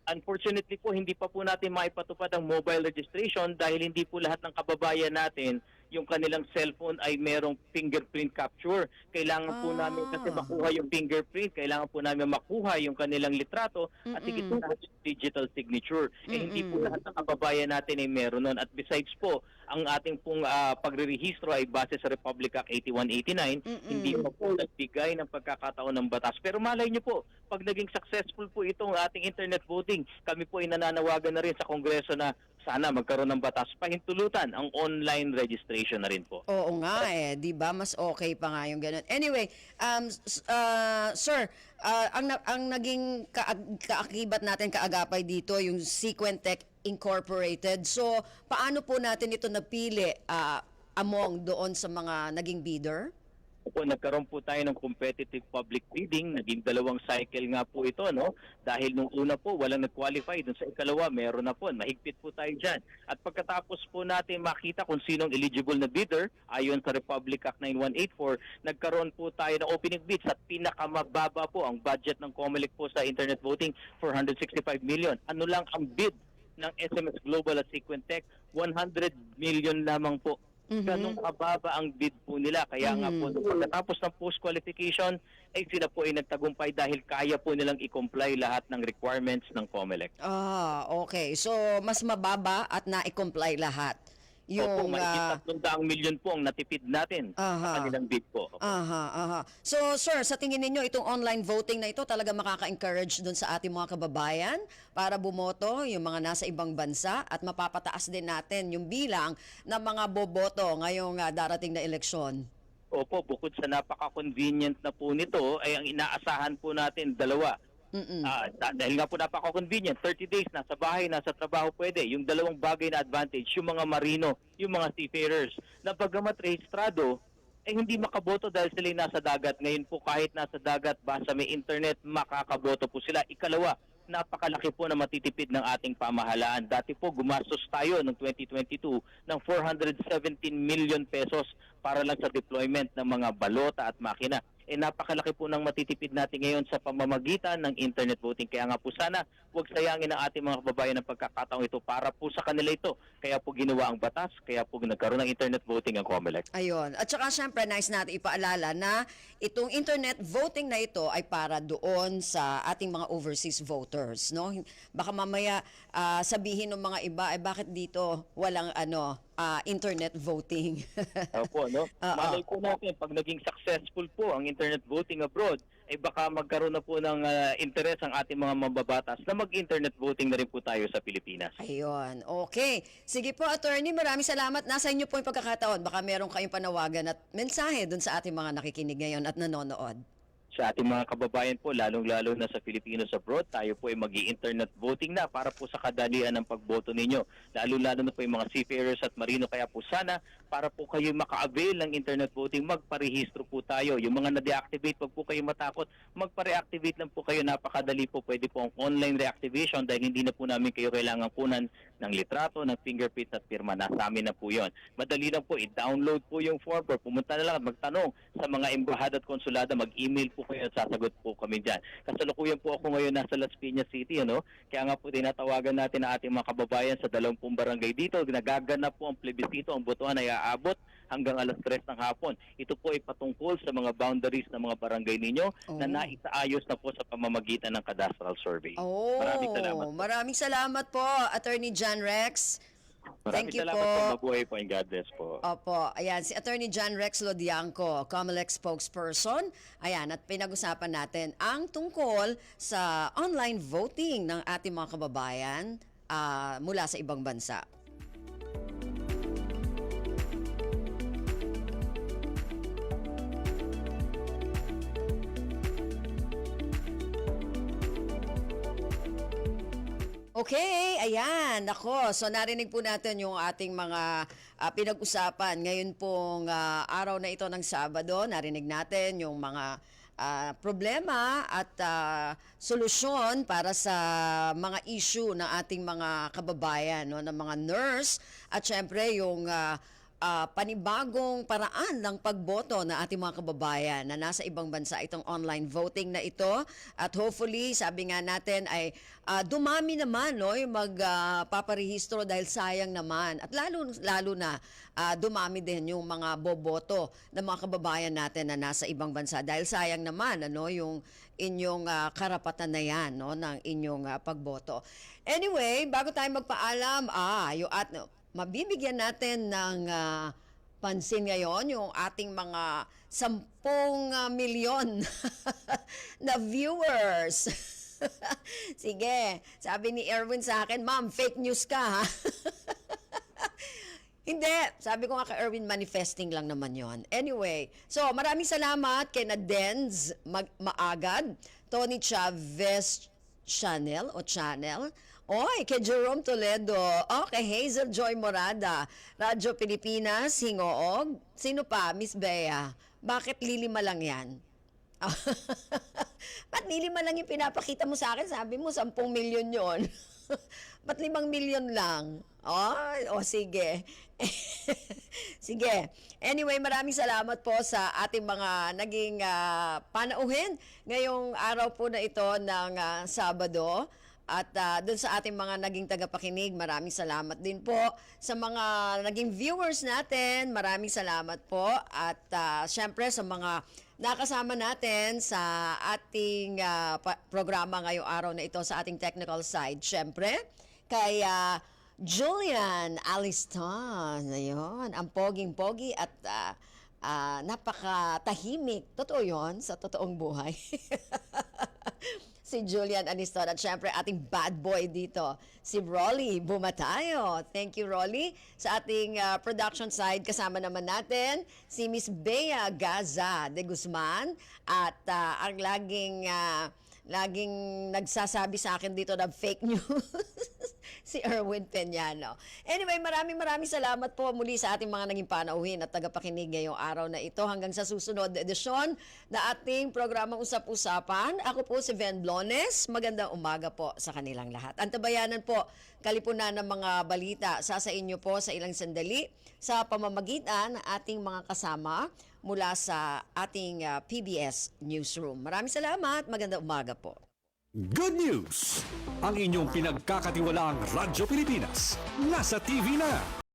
Unfortunately po, hindi pa po natin maipatupad ang mobile registration dahil hindi po lahat ng kababayan natin yung kanilang cellphone ay merong fingerprint capture. Kailangan po namin kasi makuha yung fingerprint, kailangan po namin makuha yung kanilang litrato at higit po lahat yung digital signature. Hindi po lahat ng kababayan natin ay meron nun. At besides po, ang ating pong pagre-rehistro ay base sa Republic Act 8189, hindi pa po nagbigay ng pagkakataon ng batas. Pero malay nyo po, pag naging successful po itong ating internet voting, kami po ay nananawagan na rin sa Kongreso na sana magkaroon ng batas, pahintulutan ang online registration na rin po. Oo nga di ba? Mas okay pa nga yung ganun. Anyway, sir, ang naging kaakibat natin, kaagapay dito, yung Sequentech Incorporated. So, paano po natin ito napili among doon sa mga naging bidder? Po, nagkaroon po tayo ng competitive public bidding, naging 2 cycle nga po ito, no? Dahil nung una po, walang nag-qualify, dun sa ikalawa, meron na po, mahigpit po tayo dyan. At pagkatapos po natin makita kung sinong eligible na bidder, ayon sa Republic Act 9184, nagkaroon po tayo ng opening bids at pinakamababa po ang budget ng COMELEC po sa internet voting, 465 million. Ano lang ang bid ng SMS Global at Sequentech? 100 million lamang po. Ganong kababa ang bid po nila. Kaya nga po, pagkatapos ng post-qualification, ay sila po ay nagtagumpay dahil kaya po nilang i-comply lahat ng requirements ng COMELEC. Okay. So, mas mababa at na-comply lahat. Opo, mahigit 300 million po ang natipid natin sa kanilang bid po. So, sir, sa tingin ninyo, itong online voting na ito talaga makaka-encourage dun sa ating mga kababayan para bumoto, yung mga nasa ibang bansa, at mapapataas din natin yung bilang ng mga boboto ngayong darating na eleksyon? Opo, bukod sa napaka-convenient na po nito, ay ang inaasahan po natin 2. Dahil nga po napaka-convenient, 30 days, nasa bahay, nasa trabaho pwede. Yung 2 bagay na advantage, yung mga marino, yung mga seafarers, na bagamat rehistrado, hindi makaboto dahil sila nasa dagat. Ngayon po kahit nasa dagat, basta may internet, makakaboto po sila. Ikalawa, napakalaki po na matitipid ng ating pamahalaan. Dati po gumastos tayo noong 2022 ng 417 million pesos para lang sa deployment ng mga balota at makina. Napakalaki po ng matitipid natin ngayon sa pamamagitan ng internet voting. Kaya nga po sana huwag sayangin ang ating mga kababayan ng pagkakataong ito para po sa kanila ito. Kaya po ginawa ang batas, kaya po nagkaroon ng internet voting ang COMELEC. Ayun. At saka syempre, nice natin ipaalala na itong internet voting na ito ay para doon sa ating mga overseas voters, no? Baka mamaya sabihin ng mga iba, bakit dito walang internet voting? Opo, no? Malay po natin, pag naging successful po ang internet voting abroad, baka magkaroon na po ng interes ang ating mga mambabatas na mag-internet voting na rin po tayo sa Pilipinas. Ayun. Okay. Sige po, attorney, maraming salamat. Nasa inyo po yung pagkakataon. Baka meron kayong panawagan at mensahe dun sa ating mga nakikinig ngayon at nanonood. Sa ating mga kababayan po, lalong-lalo na sa Filipinos abroad, tayo po ay mag-i-internet voting na para po sa kadalian ng pagboto ninyo. Lalo-lalo na po yung mga seafarers at marino. Kaya po sana, para po kayo maka-avail ng internet voting, magparehistro po tayo. Yung mga na-deactivate, wag po kayo matakot, magpa-reactivate lang po kayo. Napakadali po, pwede po ang online reactivation dahil hindi na po namin kayo kailangan kunan ng litrato, ng fingerprint at pirma. Nasa amin na po yun. Madali lang po, i-download po yung form or pumunta na lang at magtanong sa mga embahada at konsulada, mag-email po kayo at sasagot po kami dyan. Kasalukuyan po ako ngayon nasa Las Piñas City, Kaya nga po tinatawagan natin ang ating mga kababayan sa 20 barangay dito. Nagaganap po ang plebisito, ang botohan ay aabot hanggang alas 3 ng hapon. Ito po ay patungkol sa mga boundaries ng mga barangay ninyo na naisaayos na po sa pamamagitan ng cadastral survey. Maraming salamat po, Attorney John Rex. Maraming Thank you salamat po. po. Mabuhay po and God bless po. Opo, ayan, si Attorney John Rex Lodianco, COMELEC spokesperson. Ayan, at pinag-usapan natin ang tungkol sa online voting ng ating mga kababayan mula sa ibang bansa. Okay, ayan, nako. So narinig po natin yung ating mga pinag-usapan. Ngayon pong araw na ito ng Sabado, narinig natin yung mga problema at solusyon para sa mga issue ng ating mga kababayan, no, ng mga nurse at syempre yung panibagong paraan ng pagboto na ating mga kababayan na nasa ibang bansa, itong online voting na ito. At hopefully, sabi nga natin ay dumami naman, no, yung magpaparehistro dahil sayang naman. At lalo na dumami din yung mga boboto ng mga kababayan natin na nasa ibang bansa dahil sayang naman, ano, yung inyong karapatan na yan, no, ng inyong pagboto. Anyway, bago tayo magpaalam, mabibigyan natin ng pansin ngayon yung ating mga 10 milyon na viewers. Sige, sabi ni Erwin sa akin, Ma'am, fake news ka, ha? Hindi, sabi ko nga kay Erwin, manifesting lang naman yon. Anyway, so maraming salamat kay Denz Maagad, Tony Chavez Channel, Oy, kay Jerome Toledo. Okay, Hazel Joy Morada. Radyo Pilipinas, Hingoog. Sino pa? Miss Bea. Bakit lilima lang yan? Ba't lilima lang yung pinapakita mo sa akin? Sabi mo, 10 milyon yon. Ba't 5 milyon lang? Sige. Sige. Anyway, maraming salamat po sa ating mga naging panauhin ngayong araw po na ito ng Sabado. At doon sa ating mga naging tagapakinig, maraming salamat din po. Sa mga naging viewers natin, maraming salamat po. At syempre sa mga nakasama natin sa ating programa ngayong araw na ito sa ating technical side. Syempre, kay Julian Aliston. Ayun, ang poging-pogi at napakatahimik. Totoo yun sa totoong buhay. Si Julian Aniston at syempre ating bad boy dito, si Rolly Bumatayo. Thank you, Rolly. Sa ating production side, kasama naman natin si Miss Bea Gaza de Guzman at ang laging nagsasabi sa akin dito ng fake news, si Erwin Peñano. Anyway, maraming salamat po muli sa ating mga naging panauhin at tagapakinig ngayong araw na ito. Hanggang sa susunod na edisyon na ating programang Usap-Usapan. Ako po si Ven Blones. Magandang umaga po sa kanilang lahat. Antabayanan po, kalipunan ng mga balita sa inyo po sa ilang sandali sa pamamagitan ng ating mga kasama mula sa ating PBS Newsroom. Maraming salamat. Magandang umaga po. Good news! Ang inyong pinagkakatiwalaang Radyo Pilipinas nasa TV na.